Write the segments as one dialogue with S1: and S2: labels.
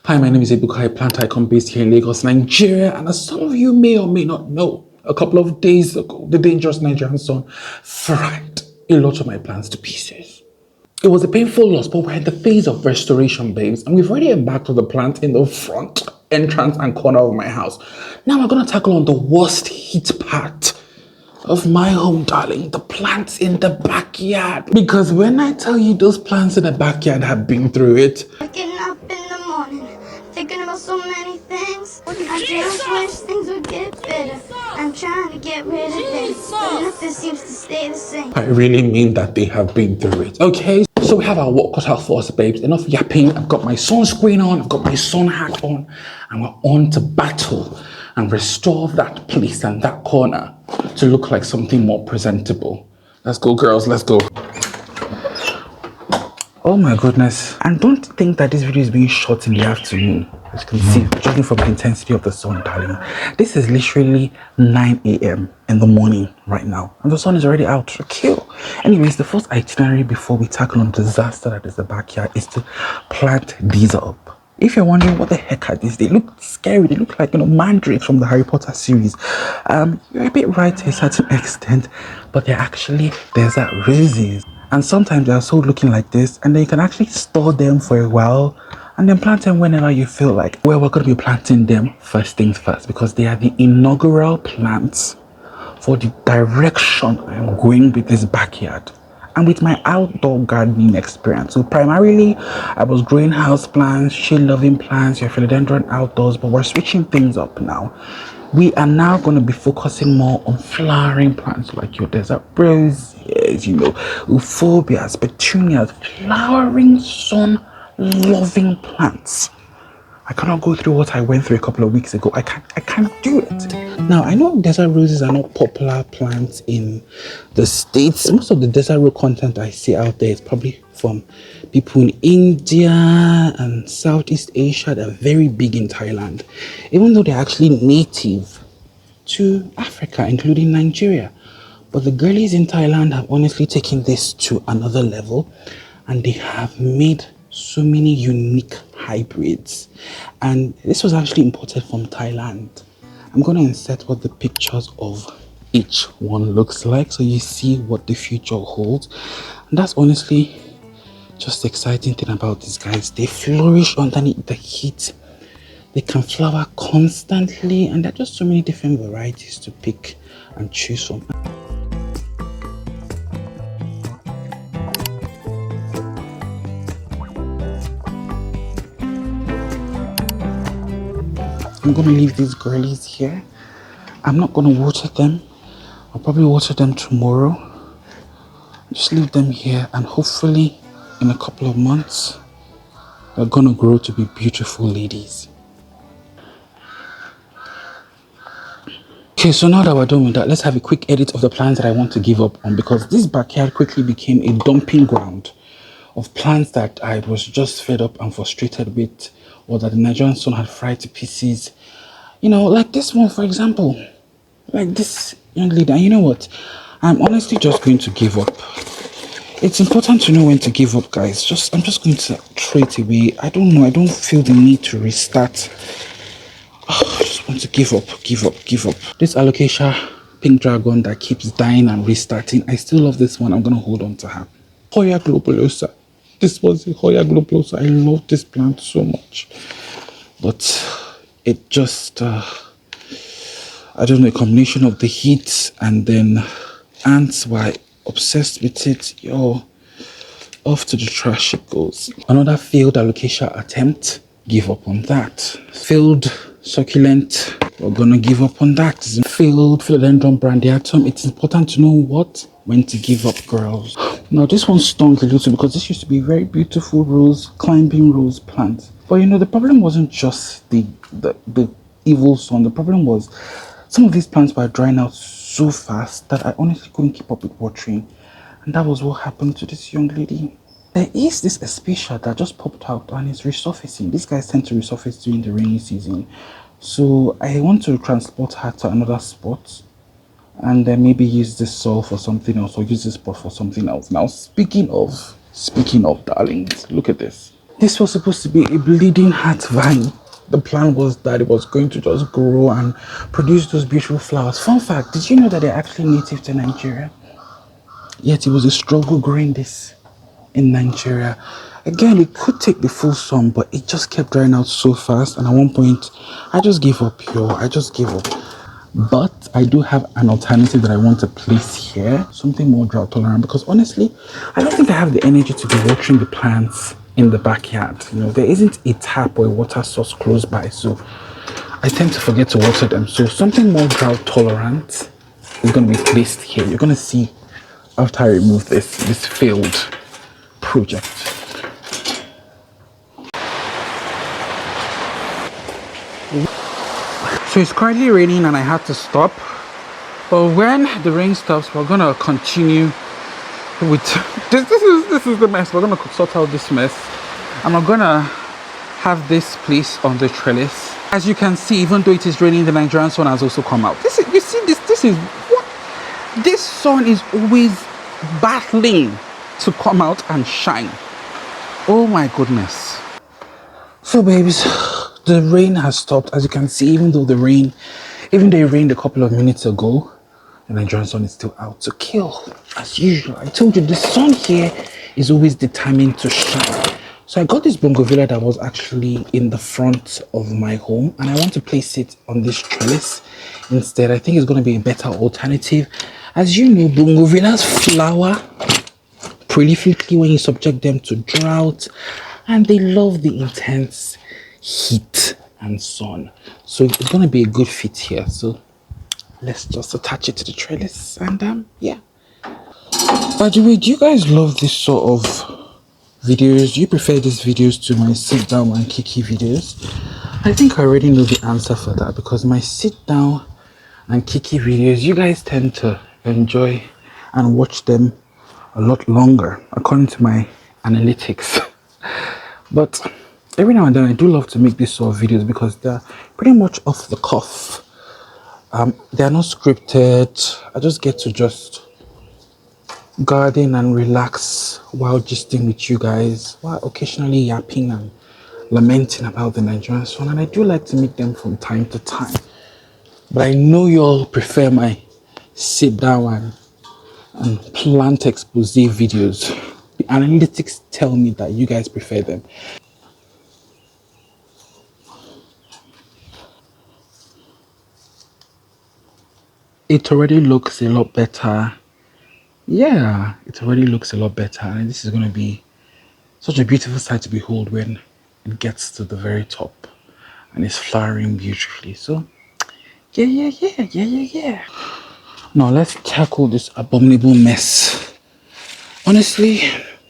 S1: Hi, my name is Ebuka, a plant icon based here in Lagos, Nigeria, and as some of you may or may not know, a couple of days ago, the dangerous Nigerian sun fried a lot of my plants to pieces. It was a painful loss, but we're in the phase of restoration, babes, and we've already embarked on the plant in the front entrance and corner of my house. Now we're going to tackle on the worst heat part of my home, darling, the plants in the backyard. Because when I tell you those plants in the backyard have been through it,
S2: waking up in the morning, thinking about so many things. I just wish things would get better. I'm trying to get rid of this, but nothing seems to stay the same.
S1: I really mean that they have been through it. Okay, so we have our work cut out for us, babes. Enough yapping. I've got my sunscreen on, I've got my sun hat on, and we're on to battle and restore that place and that corner to look like something more presentable. Let's go, girls, let's go. Oh my goodness. And don't think that this video is being shot in the afternoon. As you can see, judging from the intensity of the sun, darling. This is literally 9 a.m. in the morning right now. And the sun is already out to kill. Anyways, the first itinerary before we tackle on disaster that is the backyard is to plant these up. If you're wondering what the heck are these, they look scary. They look like, mandrakes from the Harry Potter series. You're a bit right to a certain extent, but they're actually desert roses. And sometimes they are so looking like this, and then you can actually store them for a while and then plant them whenever you feel like. Well, we're going to be planting them first things first because they are the inaugural plants for the direction I'm going with this backyard and with my outdoor gardening experience. So primarily, I was growing house plants, shade-loving plants, your philodendron outdoors, but we're switching things up now. We are now going to be focusing more on flowering plants like your desert roses, euphorbias, petunias, flowering sun-loving plants. I cannot go through what I went through a couple of weeks ago. I can't do it. Now, I know desert roses are not popular plants in the States. Most of the desert rose content I see out there is probably from people in India and Southeast Asia. They're very big in Thailand, even though they're actually native to Africa, including Nigeria. But the girlies in Thailand have honestly taken this to another level, and they have made so many unique hybrids, and this was actually imported from Thailand. I'm going to insert what the pictures of each one looks like so you see what the future holds. And that's honestly just the exciting thing about these guys. They flourish underneath the heat, they can flower constantly, and there are just so many different varieties to pick and choose from. I'm going to leave these girlies here. I'm not going to water them. I'll probably water them tomorrow. Just leave them here, and hopefully in a couple of months they're going to grow to be beautiful ladies. Okay, so now that we're done with that, let's have a quick edit of the plants that I want to give up on, because this backyard quickly became a dumping ground of plants that I was just fed up and frustrated with, or that the Nigerian sun had fried to pieces. Like this one, for example. Like this young lady. And you know what? I'm honestly just going to give up. It's important to know when to give up, guys. I'm just going to throw it away. I don't know. I don't feel the need to restart. I just want to give up. This alocasia pink dragon that keeps dying and restarting, I still love this one. I'm going to hold on to her. Hoya globulosa. This was a Hoya globulosa. I love this plant so much. But it just, I don't know, a combination of the heat and then ants were obsessed with it. Off to the trash it goes. Another failed alocasia attempt, give up on that. Failed succulent, we're gonna give up on that. Failed philodendron brandiatum. It's important to know when to give up, girls. Now this one stunk a little because this used to be a very beautiful climbing rose plant. But the problem wasn't just the evil sun. The problem was some of these plants were drying out so fast that I honestly couldn't keep up with watering. And that was what happened to this young lady. There is this especia that just popped out and it's resurfacing. These guys tend to resurface during the rainy season. So I want to transport her to another spot and then maybe use this soil for something else, or use this pot for something else. Now, speaking of darlings, look at this. This was supposed to be a bleeding heart vine. The plan was that it was going to just grow and produce those beautiful flowers. Fun fact, did you know that they're actually native to Nigeria? Yet it was a struggle growing this in Nigeria. Again, it could take the full sum, but it just kept drying out so fast. And at one point, I just gave up, yo. I just gave up. But I do have an alternative that I want to place here, something more drought tolerant, because honestly, I don't think I have the energy to be watering the plants in the backyard. You know, there isn't a tap or a water source close by, so I tend to forget to water them. So something more drought tolerant is going to be placed here. You're going to see after I remove this failed project. So it's currently raining and I had to stop. But when the rain stops, we're gonna continue with this is the mess. We're gonna sort out this mess. And we're gonna have this place on the trellis. As you can see, even though it is raining, the Nigerian sun has also come out. This is, you see this is what this sun is always battling to come out and shine. Oh my goodness. So babes, the rain has stopped. As you can see, even though it rained a couple of minutes ago, the Nigerian sun is still out to kill as usual. I told you the sun here is always determined to shine. So I got this bougainvillea that was actually in the front of my home, and I want to place it on this trellis instead. I think it's going to be a better alternative. As you know, bougainvilleas flower prolifically when you subject them to drought, and they love the intense heat and sun. So it's going to be a good fit here. So let's just attach it to the trellis, and yeah. By the way, do you guys love this sort of videos? Do you prefer these videos to my sit down and kiki videos? I think I already know the answer for that, because my sit down and kiki videos, you guys tend to enjoy and watch them a lot longer according to my analytics. But every now and then I do love to make these sort of videos because they're pretty much off the cuff. They're not scripted. I just get to garden and relax while gisting with you guys, while occasionally yapping and lamenting about the Nigerian sun. And I do like to make them from time to time. But I know you all prefer my sit down and plant expose videos. The analytics tell me that you guys prefer them. It already looks a lot better. Yeah, it already looks a lot better, and this is going to be such a beautiful sight to behold when it gets to the very top and it's flowering beautifully. So yeah. Now let's tackle this abominable mess. Honestly,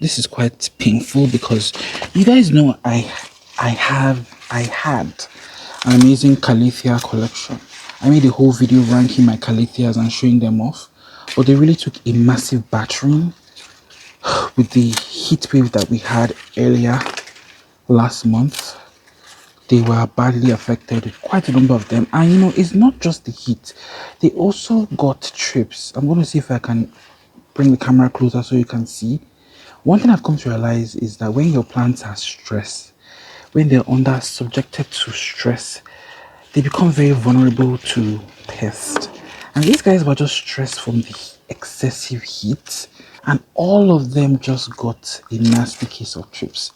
S1: this is quite painful because you guys know I had an amazing Calathea collection. I made a whole video ranking my Calatheas and showing them off, but they really took a massive battering with the heat wave that we had earlier last month. They were badly affected, quite a number of them. And you know, it's not just the heat, they also got trips. I'm going to see if I can bring the camera closer so you can see. One thing I've come to realize is that when your plants are stressed, when they're subjected to stress, they become very vulnerable to pests. And these guys were just stressed from the excessive heat, and all of them just got a nasty case of trips.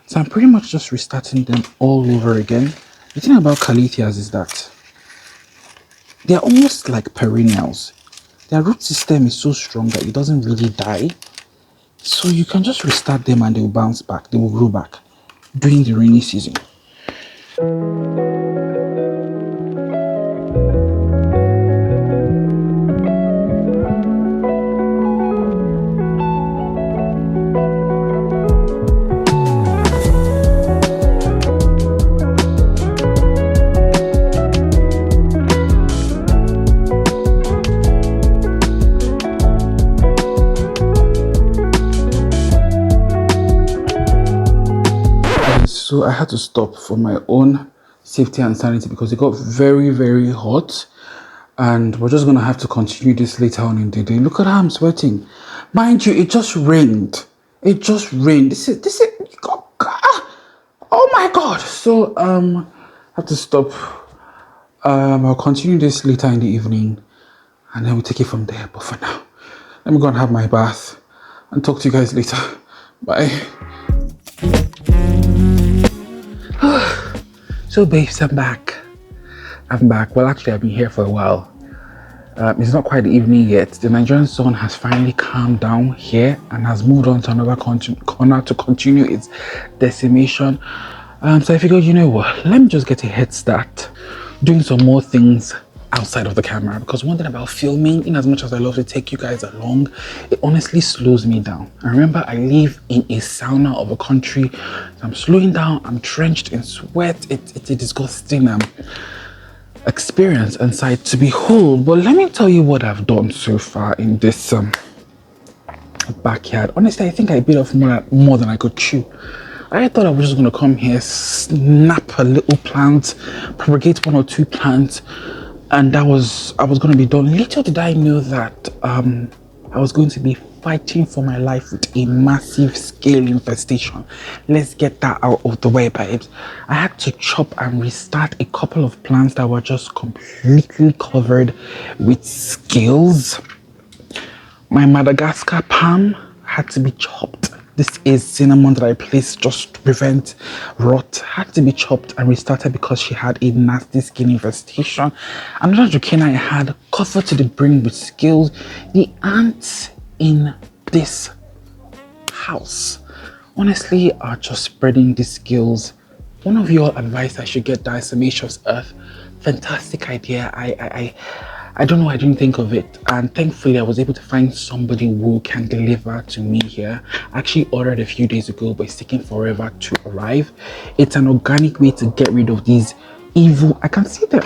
S1: So I'm pretty much just restarting them all over again. The thing about Calatheas is that they're almost like perennials. Their root system is so strong that it doesn't really die. So you can just restart them and they will bounce back. They will grow back during the rainy season. So I had to stop for my own safety and sanity because it got very, very hot, and we're just gonna have to continue this later on in the day. Look at how I'm sweating. Mind you, it just rained. It just rained. This is Oh my god! So I have to stop. I'll continue this later in the evening and then we'll take it from there. But for now, let me go and have my bath and talk to you guys later. Bye. So babes, I'm back. Well, actually, I've been here for a while. It's not quite the evening yet. The Nigerian sun has finally calmed down here and has moved on to another corner to continue its decimation. So I figured, you know what, let me just get a head start doing some more things outside of the camera, because one thing about filming, in as much as I love to take you guys along, it honestly slows me down. And remember, I live in a sauna of a country. I'm slowing down, I'm drenched in sweat. It's a disgusting experience and sight to behold. But let me tell you what I've done so far in this backyard. Honestly, I think I bit off more than I could chew. I thought I was just going to come here, snap a little plant, propagate one or two plants, and I was going to be done. Little did I know that I was going to be fighting for my life with a massive scale infestation. Let's get that out of the way, babes. I had to chop and restart a couple of plants that were just completely covered with scales. My Madagascar palm had to be chopped. This is cinnamon that I placed just to prevent rot. Had to be chopped and restarted because she had a nasty skin infestation. Another zucchini I had covered to the brim with scales. The ants in this house honestly are just spreading these scales. One of you all advised I should get diatomaceous earth. Fantastic idea. I don't know, I didn't think of it, and thankfully I was able to find somebody who can deliver to me here. I actually ordered a few days ago, but it's taking forever to arrive. It's an organic way to get rid of these evil, I can see them,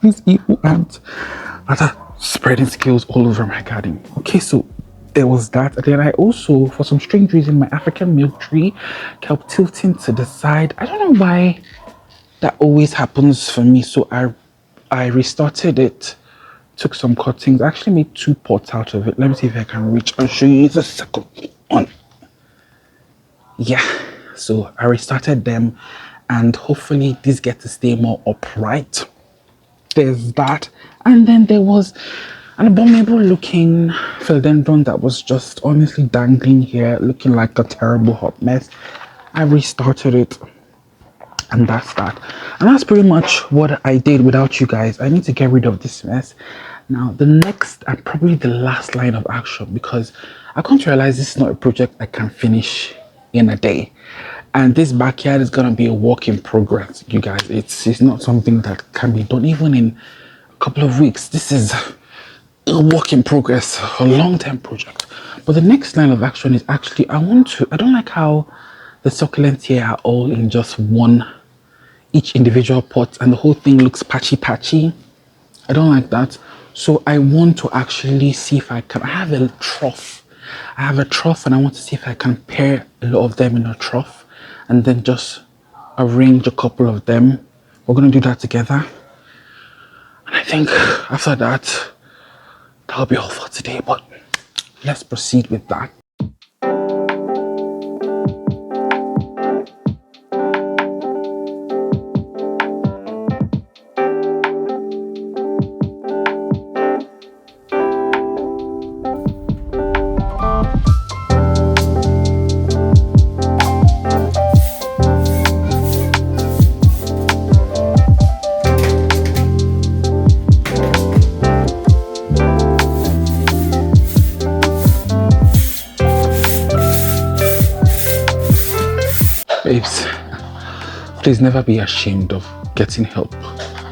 S1: these evil ants that are spreading scales all over my garden. Okay, so there was that. And then I also, for some strange reason, my African milk tree kept tilting to the side. I don't know why that always happens for me. So I restarted it, took some cuttings, I actually made 2 pots out of it. Let me see if I can reach and show you the succulent one. Yeah, so I restarted them and hopefully these get to stay more upright. There's that. And then there was an abominable looking philodendron that was just honestly dangling here, looking like a terrible hot mess. I restarted it. And that's that. And that's pretty much what I did without you guys. I need to get rid of this mess. Now, the next and probably the last line of action, because I come to realize this is not a project I can finish in a day. And this backyard is going to be a work in progress, you guys. It's not something that can be done even in a couple of weeks. This is a work in progress, a long-term project. But the next line of action is actually, I don't like how the succulents here are all in just each individual pot, and the whole thing looks patchy. I don't like that. So I want to actually see if I have a trough. I have a trough and I want to see if I can pair a lot of them in a trough and then just arrange a couple of them. We're going to do that together. And I think after that, that'll be all for today, but let's proceed with that. Babes, please never be ashamed of getting help.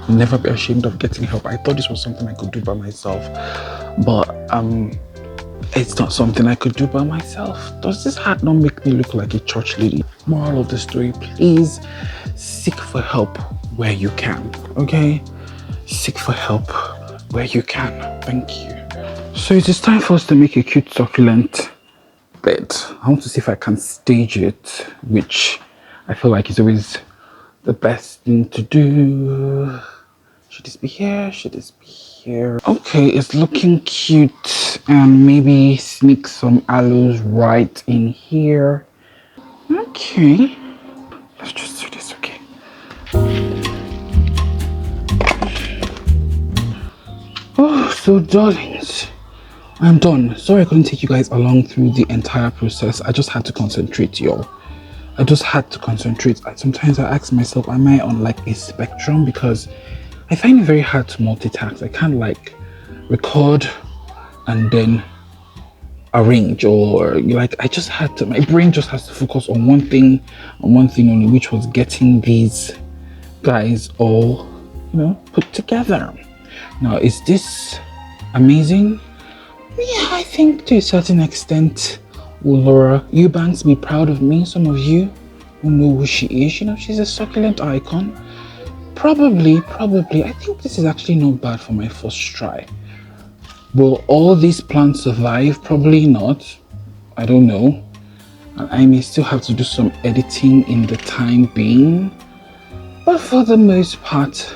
S1: Never be ashamed of getting help. I thought this was something I could do by myself, but it's not something I could do by myself. Does this hat not make me look like a church lady? Moral of the story, please seek for help where you can, okay? Seek for help where you can. Thank you. So it is time for us to make a cute succulent bed. I want to see if I can stage it, which I feel like is always the best thing to do. Should this be here? Should this be here? Okay, it's looking cute. And maybe sneak some aloes right in here. Okay. Let's just do this, okay? Oh, so darlings, I'm done. Sorry I couldn't take you guys along through the entire process. I just had to concentrate, y'all. I just had to concentrate. Sometimes I ask myself, am I on like a spectrum? Because I find it very hard to multitask. I can't like record and then arrange, or like I just had to, my brain just has to focus on one thing only, which was getting these guys all, put together. Now, is this amazing? Yeah, I think to a certain extent. Will Laura Eubanks be proud of me? Some of you who know who she is, she's a succulent icon. Probably. I think this is actually not bad for my first try. Will all these plants survive? Probably not. I don't know. And I may still have to do some editing in the time being. But for the most part,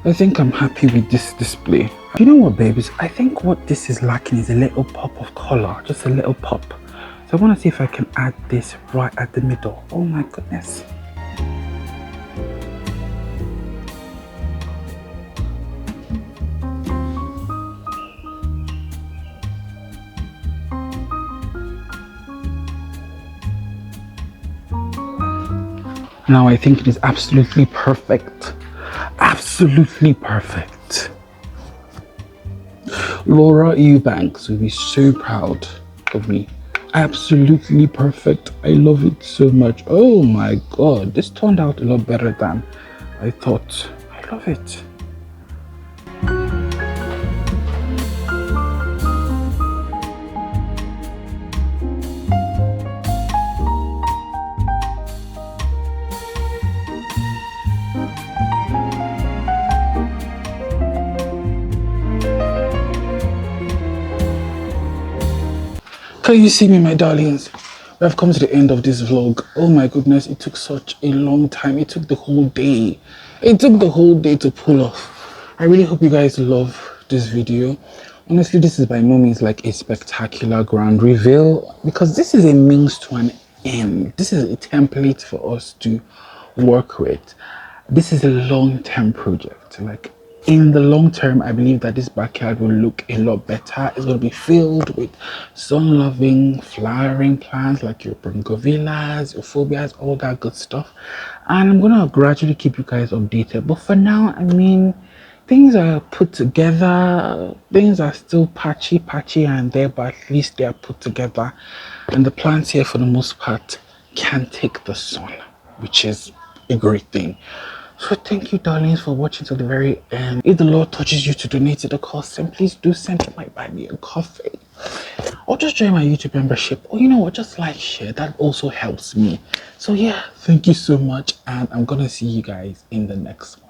S1: I think I'm happy with this display. You know what, babies? I think what this is lacking is a little pop of color. Just a little pop. So I want to see if I can add this right at the middle. Oh my goodness. Now I think it is absolutely perfect. Absolutely perfect. Laura Eubanks will be so proud of me. Absolutely perfect. I love it so much. Oh my god, this turned out a lot better than I thought. I love it. Can you see me, my darlings? We have come to the end of this vlog. Oh my goodness, it took such a long time. It took the whole day. It took the whole day to pull off. I really hope you guys love this video. Honestly, this is by no means like a spectacular grand reveal, because this is a means to an end. This is a template for us to work with. This is a long-term project. Like, in the long term, I believe that this backyard will look a lot better. It's going to be filled with sun-loving, flowering plants like your bronchovillas, your phobias, all that good stuff. And I'm going to gradually keep you guys updated. But for now, I mean, things are put together. Things are still patchy and there, but at least they are put together. And the plants here, for the most part, can take the sun, which is a great thing. So thank you, darlings, for watching till the very end. If the Lord touches you to donate to the cause, then please do send my buy me a coffee, or just join my YouTube membership, or you know what, just like, share. That also helps me. So yeah, thank you so much, and I'm gonna see you guys in the next one.